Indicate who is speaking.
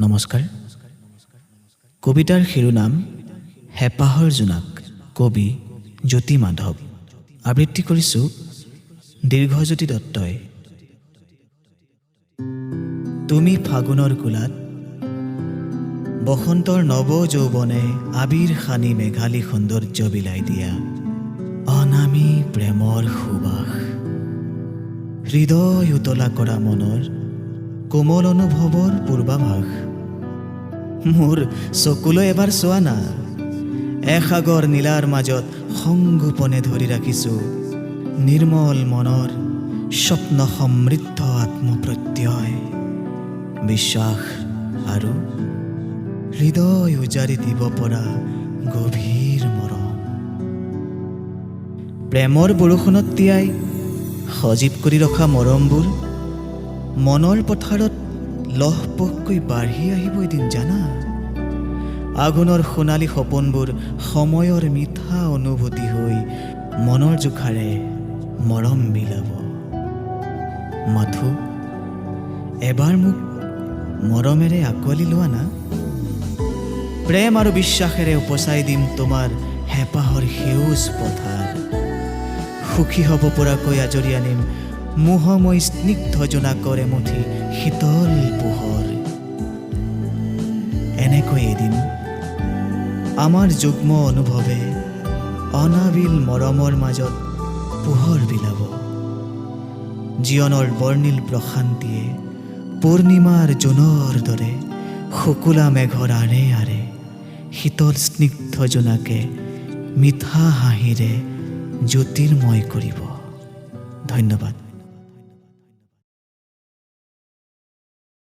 Speaker 1: নমস্কাৰ। কবিতাৰ শিৰোনাম হেঁপাহৰ জোনাক, কবি জ্যোতি মাধৱ। আবৃত্তি কৰিছোঁ দীৰ্ঘজ্যোতি দত্তই। তুমি ফাগুনৰ কোলাত বসন্তৰ নৱ যৌৱনে আবিৰ সানি মেঘালী সৌন্দৰ্য বিলাই দিয়া অনামী প্ৰেমৰ সুবাস, হৃদয় উতলা কৰা মনৰ কোমল অনুভৱৰ পূৰ্বাভাস। মোৰ চকুলৈ এবাৰ চোৱা না, এসাগৰ নীলাৰ মাজত সংগোপনে ধৰি ৰাখিছোঁ নিৰ্মল মনৰ স্বপ্ন সমৃদ্ধ আত্মপ্ৰত্যয়, বিশ্বাস আৰু হৃদয় উজাৰি দিব পৰা গভীৰ মৰম। প্ৰেমৰ বৰষুণত তিয়াই সজীৱ কৰি ৰখা মৰমবোৰ মনৰ পথাৰত লহপহকৈ বাঢ়ি আহিব এদিন জানা। আঘোণৰ সোণালী সপোনবোৰ সময়ৰ মিঠা অনুভূতি হৈ মনৰ জোখাৰে মৰম বিলাব। মাথো এবাৰ মোক মৰমেৰে আঁকোৱালি লোৱা না, প্ৰেম আৰু বিশ্বাসেৰে উপচাই দিম তোমাৰ হেঁপাহৰ সেউজ পথাৰ। সুখী হ'ব পৰাকৈ আজৰি আনিম মোহময় স্নিগ্ধ জোনাকৰ এমুঠি শীতল পোহৰ। এনেকৈ এদিন আমাৰ যুগ্ম অনুভৱে অনাবিল মৰমৰ মাজত পোহৰ বিলাব। জীৱনৰ বৰ্ণিল প্ৰশান্তিয়ে পূৰ্ণিমাৰ জোনৰ দৰে শুকুলা মেঘৰ আৰে আৰে শীতল স্নিগ্ধ জোনাকে মিঠা হাঁহিৰে জ্যোতিৰ্ময় কৰিব। ধন্যবাদ।